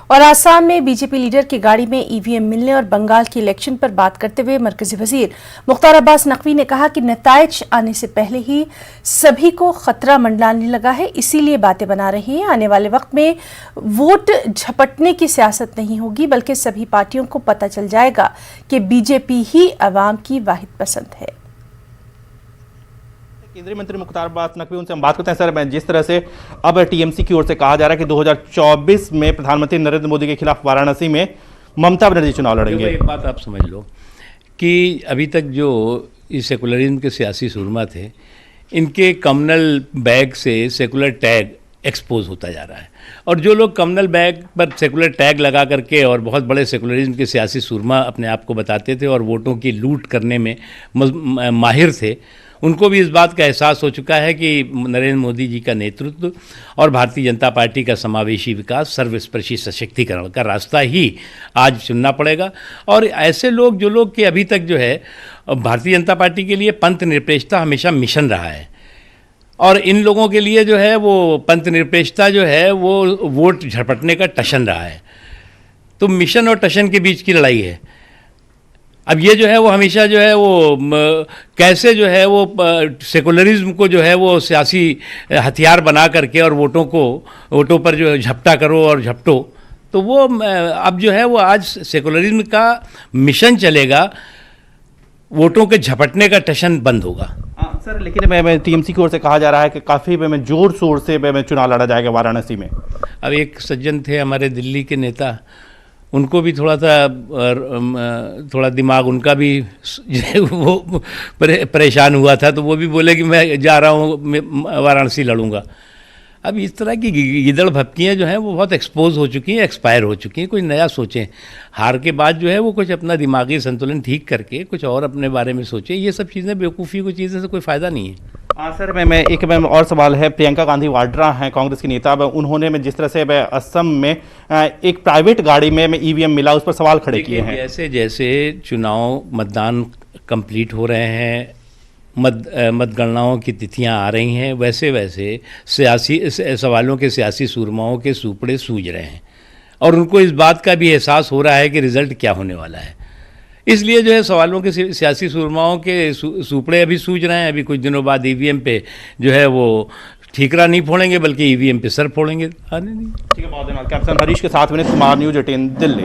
और आसाम में BJP leader की गाड़ी में ईवीएम मिलने और बंगाल के इलेक्शन पर बात करते हुए मरकजी वजीर मुख्तार अब्बास नकवी ने कहा कि नताइज आने से पहले ही सभी को खतरा मंडराने लगा है, इसीलिए बातें बना रही हैं। आने वाले वक्त में वोट झपटने की सियासत नहीं होगी, बल्कि सभी पार्टियों को पता चल जाएगा कि बीजेपी ही अवाम की वाहिद पसंद है। केंद्रीय मंत्री मुख्तार अब्बास नकवी, उनसे हम बात करते हैं। सर, जिस तरह से अब टीएमसी की ओर से कहा जा रहा है कि 2024 में प्रधानमंत्री नरेंद्र मोदी के खिलाफ वाराणसी में ममता बनर्जी चुनाव लड़ेंगे। एक बात आप समझ लो कि अभी तक जो इस सेकुलरिज्म के सियासी सुरमा थे, इनके कम्युनल बैग से सेकुलर टैग एक्सपोज होता जा रहा है, और जो लोग कम्युनल बैग पर सेकुलर टैग लगा करके और बहुत बड़े सेकुलरिज्म के सियासी सुरमा अपने आप को बताते थे और वोटों की लूट करने में माहिर थे, उनको भी इस बात का एहसास हो चुका है कि नरेंद्र मोदी जी का नेतृत्व और भारतीय जनता पार्टी का समावेशी विकास, सर्वस्पर्शी सशक्तिकरण का रास्ता ही आज चुनना पड़ेगा। और ऐसे लोग, जो लोग कि अभी तक जो है भारतीय जनता पार्टी के लिए पंथ निरपेक्षता हमेशा मिशन रहा है, और इन लोगों के लिए जो है वो पंथ निरपेक्षता जो है वो वोट झपटने का टशन रहा है। तो मिशन और टशन के बीच की लड़ाई है। अब ये जो है वो हमेशा जो है वो कैसे जो है वो सेकुलरिज्म को जो है वो सियासी हथियार बना करके और वोटों पर जो है झपटा करो और झपटो, तो वो अब जो है वो आज सेकुलरिज्म का मिशन चलेगा, वोटों के झपटने का टशन बंद होगा। सर, लेकिन मैं टीएमसी की ओर से कहा जा रहा है कि काफ़ी जोर शोर से चुनाव लड़ा जाएगा वाराणसी में। अब एक सज्जन थे हमारे दिल्ली के नेता, उनको भी थोड़ा दिमाग उनका भी वो परेशान हुआ था, तो वो भी बोले कि मैं जा रहा हूँ वाराणसी लड़ूंगा। अब इस तरह की गिदड़ भपकियाँ जो हैं वो बहुत एक्सपोज हो चुकी हैं, एक्सपायर हो चुकी हैं। कुछ नया सोचें, हार के बाद जो है वो कुछ अपना दिमागी संतुलन ठीक करके कुछ और अपने बारे में सोचें। ये सब चीज़ें बेवकूफ़ी की चीज़ें से कोई फ़ायदा नहीं है। हाँ सर, मैं एक और सवाल है। प्रियंका गांधी वाड्रा हैं कांग्रेस की नेता, उन्होंने जिस तरह से असम में एक प्राइवेट गाड़ी में ईवीएम मिला, उस पर सवाल खड़े किए हैं। जैसे जैसे चुनाव मतदान कंप्लीट हो रहे हैं, मतगणनाओं की तिथियां आ रही हैं, वैसे वैसे सियासी सवालों के सियासी सूरमाओं के सूपड़े सूझ रहे हैं, और उनको इस बात का भी एहसास हो रहा है कि रिज़ल्ट क्या होने वाला है। इसलिए जो है सवालों के सियासी सूरमाओं के सूपड़े अभी सूझ रहे हैं। अभी कुछ दिनों बाद ईवीएम पे जो है वो ठीकरा नहीं फोड़ेंगे, बल्कि ईवीएम पे सर फोड़ेंगे। ठीक है, बहुत धन्यवाद। कैप्टन हरीश के साथ विनीत कुमार, न्यूज़ 18 दिल्ली।